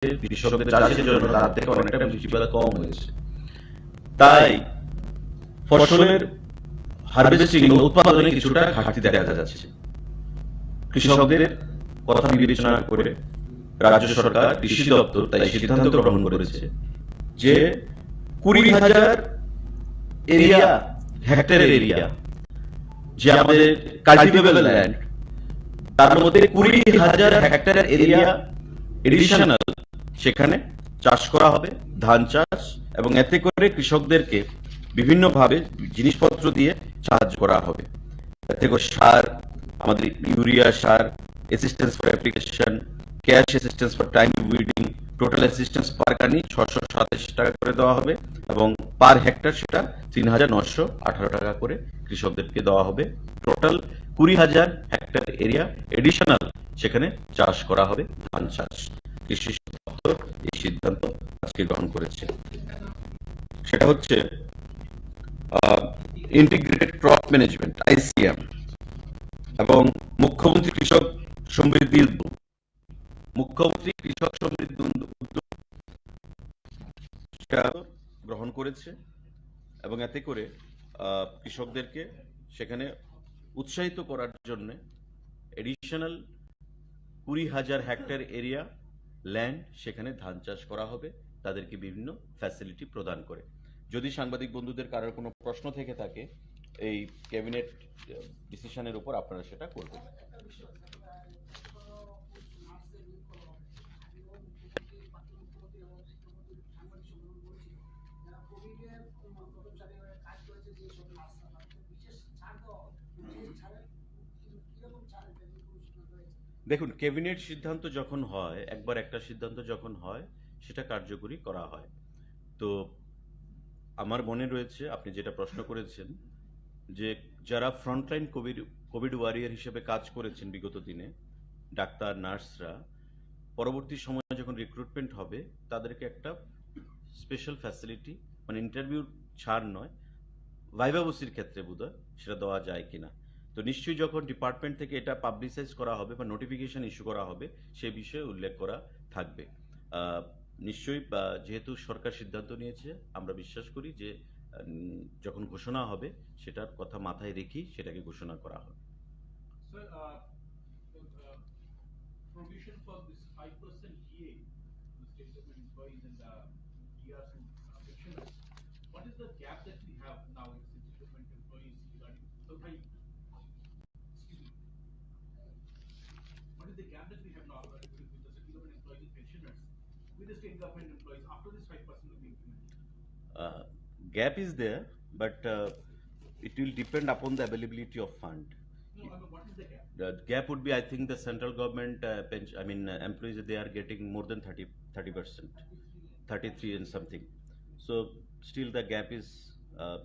কৃষকদের চাষের জন্য তার থেকে অনেকটা বৃষ্টিপাত কম হয়েছে। তাই ফসলের হারভেস্টিং উৎপাদনে কিছুটা ঘাটতি দেখা যাচ্ছে। কৃষকদের কথা বিবেচনা করে রাজ্য সরকার কৃষি দপ্তর তাই সিদ্ধান্ত গ্রহণ করেছে যে 20,000 এরিয়া, হেক্টরের এরিয়া যে আমাদের কাল্টিভেবল ল্যান্ড, তার মধ্যে 20,000 হেক্টরের এরিয়া এডিশনাল সেখানে চাষ করা হবে, ধান চাষ, এবং এতে করে কৃষকদেরকে বিভিন্নভাবে জিনিসপত্র দিয়ে সাহায্য করা হবে। এতে করে সার, আমাদের ইউরিয়া সার, assistance for application, cash assistance for time weeding, total assistance per কানি 627 টাকা করে দেওয়া হবে এবং পার হেক্টর সেটা 3,918 টাকা করে কৃষকদেরকে দেওয়া হবে। টোটাল 20,000 হেক্টর এরিয়া এডিশনাল সেখানে চাষ করা হবে, ধান চাষ। কৃষি দপ্তর এই সিদ্ধান্ত আজকে গ্রহণ করেছে। সেটা হচ্ছে ইন্টিগ্রেটেড ক্রপ ম্যানেজমেন্ট, ICM, এবং মুখ্যমন্ত্রী কৃষক সমৃদ্ধি উদ্যোগ, মুখ্যমন্ত্রী কৃষক সমৃদ্ধি উদ্যোগ গ্রহণ করেছে এবং এতে করে কৃষকদেরকে সেখানে উৎসাহিত করার জন্য এডিশনাল 20,000 হেক্টর এরিয়া ল্যান্ড সেখানে ধান চাষ করা হবে, তাদেরকে বিভিন্ন ফ্যাসিলিটি প্রদান করে। যদি সাংবাদিক বন্ধুদের কারোর কোনো প্রশ্ন থেকে থাকে এই ক্যাবিনেট ডিসিশনের উপর, আপনারা সেটা করবেন। দেখুন, ক্যাবিনেট সিদ্ধান্ত যখন হয়, একবার একটা সিদ্ধান্ত যখন হয় সেটা কার্যকরী করা হয়। তো আমার মনে রয়েছে আপনি যেটা প্রশ্ন করেছেন যে যারা ফ্রন্টলাইন কোভিড ওয়ারিয়ার হিসেবে কাজ করেছেন বিগত দিনে, ডাক্তার, নার্সরা, পরবর্তী সময়ে যখন রিক্রুটমেন্ট হবে তাদেরকে একটা স্পেশাল ফ্যাসিলিটি, মানে ইন্টারভিউ ছাড় নয়, ভাইভাবসির ক্ষেত্রে বোধহয় সেটা দেওয়া যায় কিনা। তো নিশ্চয়ই যখন ডিপার্টমেন্ট থেকে এটা পাবলিসাইজ করা হবে বা নোটিফিকেশন ইস্যু করা হবে সে বিষয়ে উল্লেখ করা থাকবে। নিশ্চয়ই যেহেতু সরকার সিদ্ধান্ত নিয়েছে, আমরা বিশ্বাস করি যে যখন ঘোষণা হবে সেটার কথা মাথায় রেখেই সেটাকে ঘোষণা করা হবে। Provision for this 5% DA to the state government employees and DRs and pensioners. What is the gap that we have now with state government employees regarding? Excuse me. What is the gap that we have now with the state government employees and pensioners with the state government employees after this 5% will be implemented? Gap is there, but it will depend upon the availability of fund. No, what is the gap? The gap would be, I think, the central government employees, they are getting more than 30%, 33 and something. So still the gap is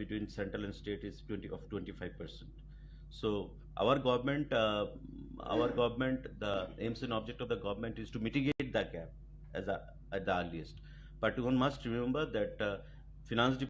between central and state is 25%. So our government, the aims and object of the government is to mitigate that gap at the earliest. But one must remember that finance